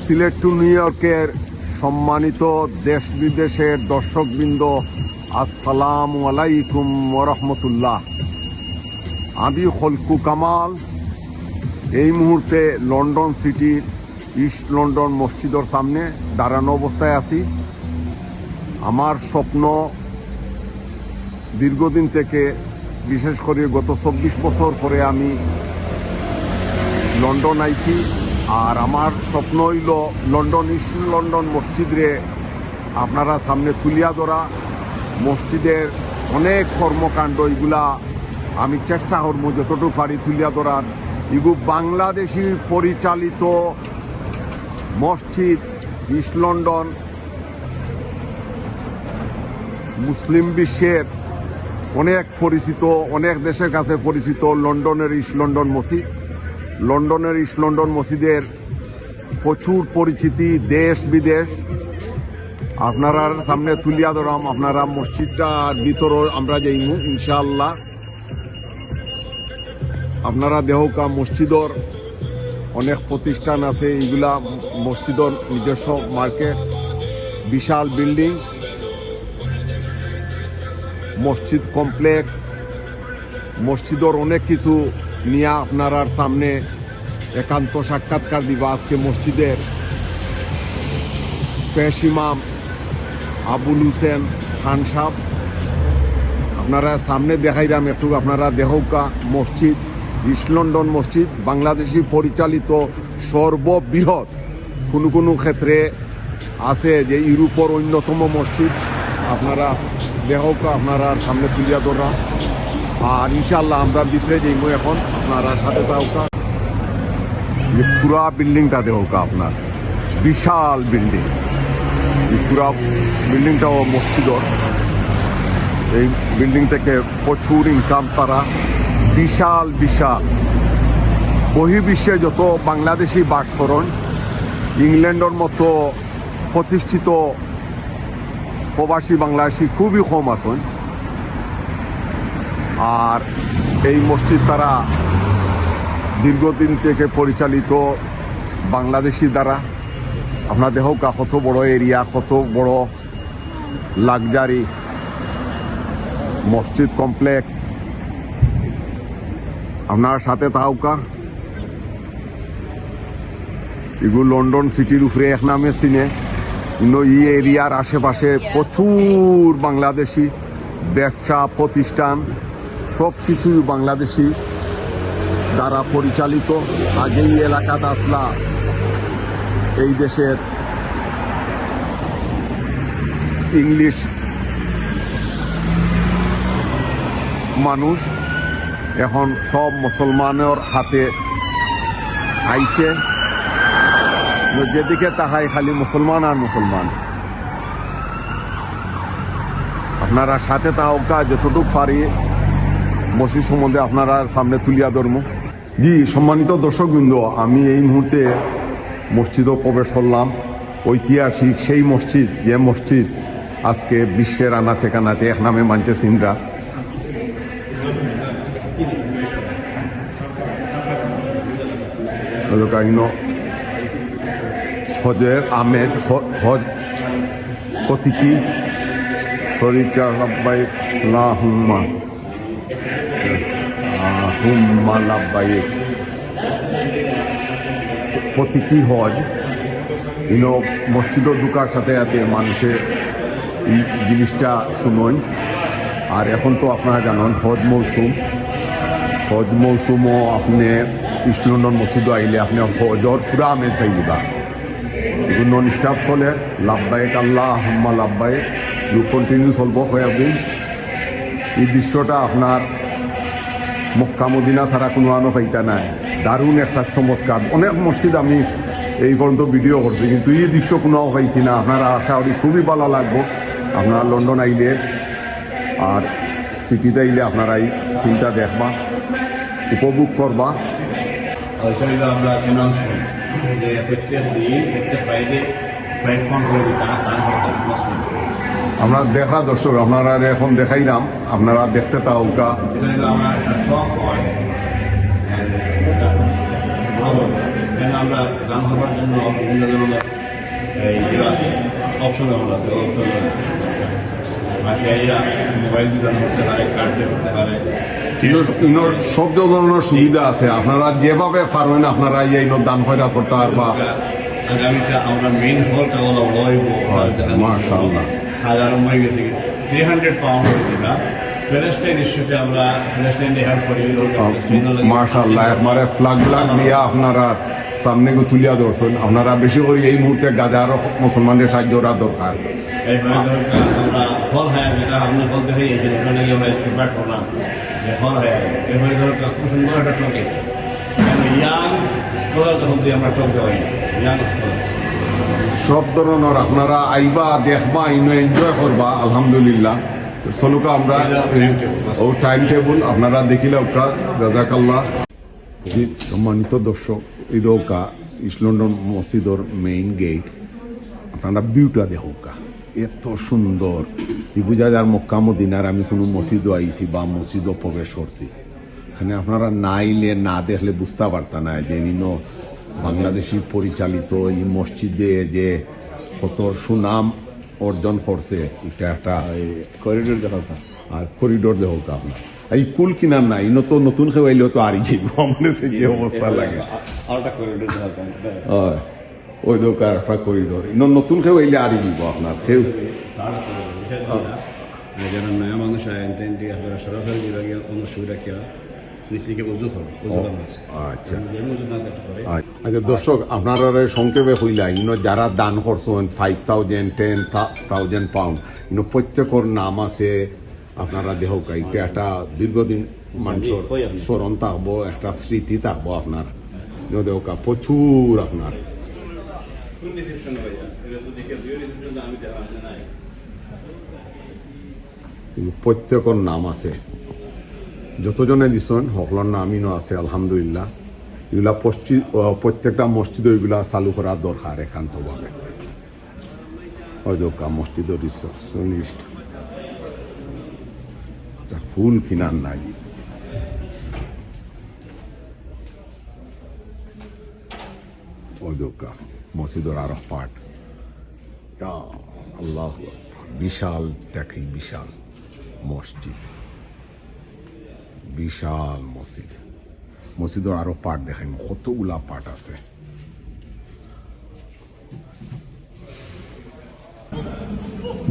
Sylhet two new ইয়র্কের সম্মানিত দেশ বিদেশের দর্শকবৃন্দ, আসসালামু আলাইকুম ওরহমতুল্লাহ। আমি খলকু কামাল এই মুহূর্তে লন্ডন সিটির ইস্ট লন্ডন মসজিদের সামনে দাঁড়ানো অবস্থায় আছি। আমার স্বপ্ন দীর্ঘদিন থেকে, বিশেষ করে গত 24 বছর পরে আমি লন্ডন আইছি। আর আমার স্বপ্ন হইল লন্ডন ইস্ট লন্ডন মসজিদে আপনারা সামনে তুলিয়া ধরা। মসজিদের অনেক কর্মকাণ্ড এগুলা আমি চেষ্টা করবো যতটুকু পারি তুলিয়া ধরার। এগুলো বাংলাদেশি পরিচালিত মসজিদ। ইস্ট লন্ডন মুসলিম বিশ্বের অনেক পরিচিত, অনেক দেশের কাছে পরিচিত লন্ডনের ইস্ট লন্ডন মসজিদ। লন্ডনের ইস্ট লন্ডন মসজিদের প্রচুর পরিচিতি দেশ বিদেশ। আপনারা সামনে তুলিয়া ধরাম। আপনারা মসজিদটার ভিতরে আমরা যাইমু ইনশাআল্লাহ। আপনারা দেহকা মসজিদর অনেক প্রতিষ্ঠান আছে, এগুলা মসজিদর নিজস্ব মার্কেট, বিশাল বিল্ডিং, মসজিদ কমপ্লেক্স, মসজিদর অনেক কিছু নিয়ে আপনারা সামনে একান্ত সাক্ষাৎকার দিবা। আজকে মসজিদের পেশ ইমাম আবুল হুসেন খান সাহেব আপনারা সামনে দেখাইলাম একটু। আপনারা দেহকা মসজিদ ইস্ট লন্ডন মসজিদ বাংলাদেশি পরিচালিত সর্ববৃহৎ, কোনো কোনো ক্ষেত্রে আছে যে ইউরোপের অন্যতম মসজিদ। আপনারা দেহকা আপনারা সামনে তুলিয়া ধরা। আর ইনশাল্লাহ আমরা ভিতরে যাইমু এখন। আপনারা সাথে থাকা পুরা বিল্ডিংটা দেহকা আপনার বিশাল বিল্ডিং। এই পুরা বিল্ডিংটাও মসজিদর। এই বিল্ডিং থেকে প্রচুর ইনকাম তারা। বিশাল বিশাল বহির্বিশ্বে যত বাংলাদেশি বাস করেন, ইংল্যান্ডের মতো প্রতিষ্ঠিত প্রবাসী বাংলাদেশি খুবই কম আছেন। আর এই মসজিদ তারা দীর্ঘদিন থেকে পরিচালিত বাংলাদেশি দ্বারা। আপনার দেহ কত বড় এরিয়া, কত বড় লাক্সারি মসজিদ কমপ্লেক্স। আপনার সাথে তাহকা এগুলো লন্ডন সিটির উপরে এক নামে চিনে। কিন্তু এই এরিয়ার আশেপাশে প্রচুর বাংলাদেশি ব্যবসা প্রতিষ্ঠান, সব কিছুই বাংলাদেশি দ্বারা পরিচালিত। আগে এই এলাকাতে আসলা এই দেশের ইংলিশ মানুষ, এখন সব মুসলমানের হাতে আইছে। যেদিকে তাকাই খালি মুসলমান আর মুসলমান। আপনারা সাথে তাহকা যতটুকু পারি মসজিদ সম্বন্ধে আপনারা সামনে তুলিয়া ধরমু। জি সম্মানিত দর্শকবৃন্দ, আমি এই মুহূর্তে মসজিদও প্রবেশ করলাম। ঐতিহাসিক সেই মসজিদ, যে মসজিদ আজকে বিশ্বের আনাচে কানাচে এক নামে মানছে সিনরা। হজের আমেদ হজ প্রতীকী শরীরটা লাব্বাইক আল্লাহুম্মা হুম্মা লাব্বাইক প্রতীকী হজ। মসজিদও ঢুকার সাথে সাথে মানুষের এই জিনিসটা শুনুন। আর এখন তো আপনারা জানেন হজ মৌসুম। হজ মৌসুমও আপনি ইস্ট লন্ডন মসজিদও আইলে আপনি হজর পুরা আমেজ পাই দিবা। এগুলো নন স্টপ চলে। লাব্বাইক আল্লাহুম্মা লাব্বাইক লুক কন্টিনিউ চলব কয়েকদিন। এই দৃশ্যটা আপনার মক্কা মদিনা ছাড়া কোনো আনো পাইতা নাই। দারুণ একটা চমৎকার। অনেক মসজিদ আমি এই পর্যন্ত ভিডিও করছি, কিন্তু এই দৃশ্য কোনো পাইছি না। আপনারা আশা করি খুবই ভালো লাগবো। আপনারা লন্ডন আইলে আর সিটিতে আইলে আপনারা এই সিনটা দেখবা, উপভোগ করবা। আমরা অ্যানাউন্সমেন্ট যে প্রত্যেক দিন প্রত্যেক ফ্রাইডে প্ল্যাটফর্ম করে দিতাম আমরা দেখা দর্শক আপনারা এখন দেখাইলাম। আপনারা দেখতে তাওকা এটা আমার টক হয় এখানে আমরা দান হবার জন্য বিভিন্ন ধরনের এই ইয়ে আছে, অপশন আছে, আছে। মাসে মোবাইল দিয়ে দান করতে পারে, কার্ড দিয়ে করতে পারে। ইনোর সব ধরনের সুবিধা আছে, আপনারা যেভাবে পারবেন আপনারা এই দান খয়রাত করতে পারবা। আগামীটা আমরা মেইন হলটা হলো লইব মাশাআল্লাহ হাজারো হয়ে গেছে 300 পাউন্ড এটা প্যালেস্টাইন ইস্যুতে আমরা প্যালেস্টাইনে হেল্প করি মাশাআল্লাহ একবারে ফ্ল্যাগ নিয়ে আপনারা সামনে তুলিয়া ধরছেন। আপনারা বেশি করে এই মুহূর্তে গাজার মুসলমানদের সাহায্য করা দরকার। এইভাবে দরকার আমরা হল হায়ার যেটা আপনি হল দেখে গিয়েছেন ওখানে গিয়ে আমরা প্রিপেয়ার করলাম যে হল হায়ার এভাবে দরকার খুব সুন্দর একটা টক আছে। ইয়াং স্কলার্স হচ্ছে আমরা টক দেওয়াই ইয়াং স্কলার্স সব ধরনের আপনারা আইবা দেখবা ইনো এনজয় করবা। আলহামদুলিল্লাহ চলুকা আমরা ও টাইম টেবল আপনারা দেখিলে ওটা জাজাকাল্লাহ। সম্মানিত দর্শক এই দৌকা ইস্ট লন্ডন মসজিদর মেইন গেট আপনারা ভিউটা দেখোকা এত সুন্দর। এই বুঝা যার মক্কা মদিনার আমি কোনো মসজিদও আইছি বা মসজিদও প্রবেশ করছি, এখানে আপনারা নাইলে না দেখলে বুঝতে পারতা না যে ইনো বাংলাদেশি পরিচালিত এই মসজিদে যে কত সুনাম অর্জন করছে। এটা একটা করিডোর দেখা আর করিডোর দেখা আপনার এই কুল কিনার নাই ইনো তো নতুন খেয়ে আইলেও তো আরই যাইব মনে যে অবস্থা লাগে। ওই দোকার একটা করিডোর ইনো নতুন খেয়ে আইলে আরই যাব আপনার কেউ যারা নয়া মানুষ আপনারা সরাসরি বিভাগীয় কোনো সুবিধা কেউ নিশ্চিকে উজু করো আছে। আচ্ছা আচ্ছা দর্শক আপনারা সংক্ষেপে হইলা ইনো যারা দান করছেন 5,000 10,000 পাউন্ড ইনো প্রত্যেকর নাম আছে আপনারা দেহকা। এটা একটা দীর্ঘদিন মানুষের স্মরণ থাকবো, একটা স্মৃতি থাকবো আপনার দেহকা প্রচুর আপনার প্রত্যেকর নাম আছে, যতজনে দিচ্ছেন সকলের নামিনও আছে আলহামদুলিল্লাহ। এগুলা প্রত্যেকটা মসজিদ ওইগুলা চালু করার দরকার একান্তভাবে। হয়তো মসজিদের রিসেপশনিস্ট ফুল কিনার নাই। মসজিদের আরো পার্ট আল্লাহ বিশাল দেখি বিশাল মসজিদ, বিশাল মসজিদ। মসজিদের আরো পার্ট দেখাই কতগুলা পার্ট আছে।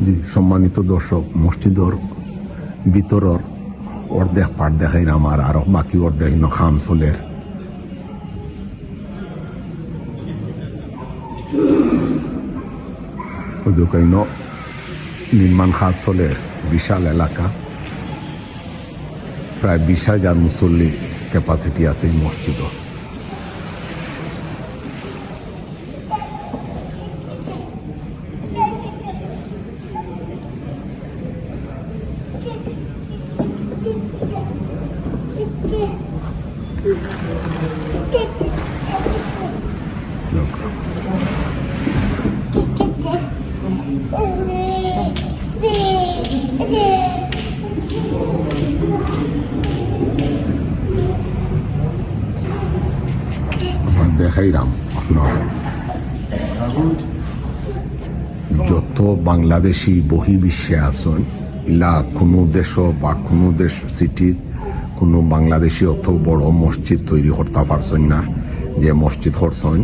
জি সম্মানিত দর্শক মসজিদের ভিতরের অর্ধেক পার্ট দেখাই আমার আরো বাকি অর্ধেক খাম চলের নির্মাণ কাজ চলে। বিশাল এলাকা, প্রায় 20,000 মুসল্লি ক্যাপাসিটি আছে এই মসজিদে। দেখাইলাম আপনার যত বাংলাদেশি বহির্বিশ্বে আছেন ইলা কোনো দেশ বা কোনো দেশ সিটির কোনো বাংলাদেশি অত বড় মসজিদ তৈরি করতে পারছেন না যে মসজিদ করছেন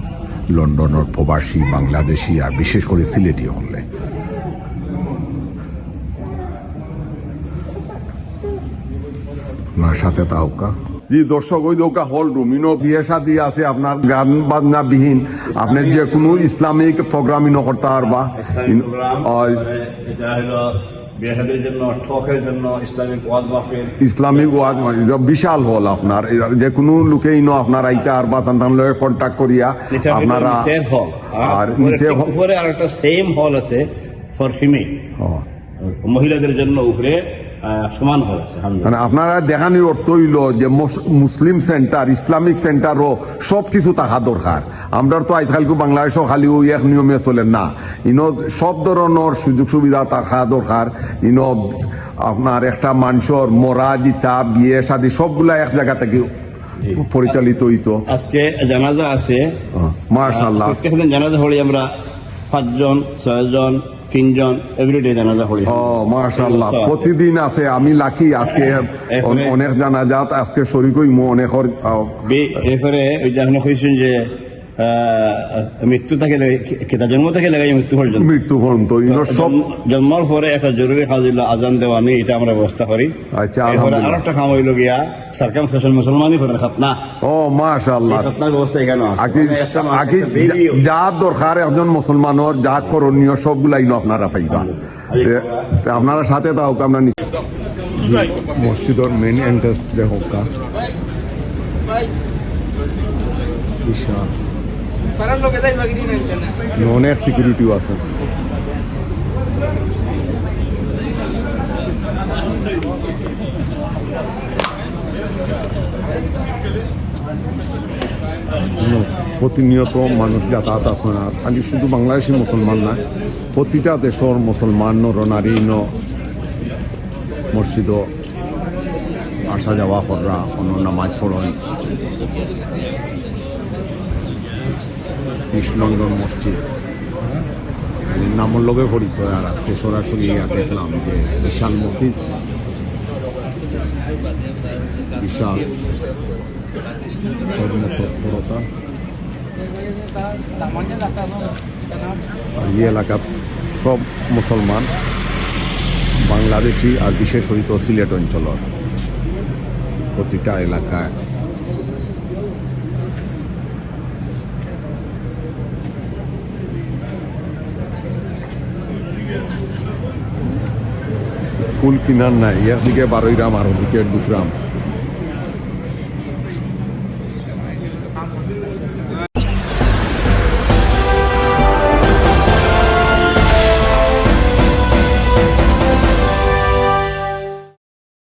লন্ডনের প্রবাসী বাংলাদেশি আর বিশেষ করে সিলেটি হলে। আপনার সাথে তাওকা জি দর্শক ওই দৌকা হল রুম ইনো বিয়ে শাদী আছে আপনার গান বাজনা বিহীন আপনি যে কোনো ইসলামিক প্রোগ্রাম ইনো করতে পারবা। ইসলামিক ওয়াজ বিশাল হল আপনার যে কোনো লোকে ইনো আপনার আইতে আর বা তান লগে কন্টাক্ট করিয়া আপনারা আর উপরে আর একটা সেম হল আছে ফর ফিমেল মহিলাদের জন্য উপরে সমান হল আছে। মানে আপনারা দেখানোর অর্থ হইল যে মুসলিম সেন্টার ইসলামিক সেন্টারও সবকিছু থাকা দরকার। আমরা তো আজকালকে বাংলাদেশও খালি এক নিয়মে চলেন না, ইনো সব ধরনের সুযোগ সুবিধা থাকা দরকার। ইনো আপনার একটা মানুষের মরা জিতা বিয়ে শাদী সবগুলা এক জায়গা থেকে পরিচালিত হইতো। আজকে জানাজা আছে, মাশাআল্লাহ। আজকে জানাজা হলি আমরা 5 জন 6 জন 3 জন এভরিডে জানাজা হলি। ও মাশাআল্লাহ, প্রতিদিন আছে। আমি লাকি আজকে অনেক জানাজাত আজকে শরীক হইমু অনেকর। এরপরে ওই যে আপনি কইছেন যে মৃত্যু থেকে কেতা জন্ম থেকে লাগাই মৃত্যু পর্যন্ত, মৃত্যু পর্যন্ত সব জন্মার পরে একটা জরুরি কাজ হইল আজান দেওয়া নেই, এটা আমরা ব্যবস্থা করি। আচ্ছা, আর আলহামদুলিল্লাহ। একটা কাম হইল গিয়া সার্কামসিশন মুসলমানই করেন খাতনা, ও মাশাআল্লাহ। খাতনার ব্যবস্থা এখানে আছে। আগে যা দরকার একজন মুসলমানের যা করণীয় সবগুলাই আপনারা পাইবা। আপনারা সাথে তাও আমরা মসজিদের মেন এন্ট্রান্স দেখো বিশাল, অনেক সিকিউরিটিও আছে। প্রতিনিয়ত মানুষ যাতায়াত আছে না, খালি শুধু বাংলাদেশি মুসলমান না, প্রতিটা দেশের মুসলমান নারী মসজিদ আসা যাওয়া করা, অন্য নামাজ পড়েন। ইস্ট লন্ডন মসজিদ নামের লগে পরিচয়, আর আজকে সরাসরি দেখলাম যে বিশাল মসজিদ, বিশাল তৎপরতা। আর এই এলাকার সব মুসলমান, বাংলাদেশি আর বিশেষ হইত সিলেট অঞ্চলের প্রতিটা এলাকায়। ফুল কিনার নাই, একদিকে 12 গ্রাম আর ওদিকে 2 গ্রাম।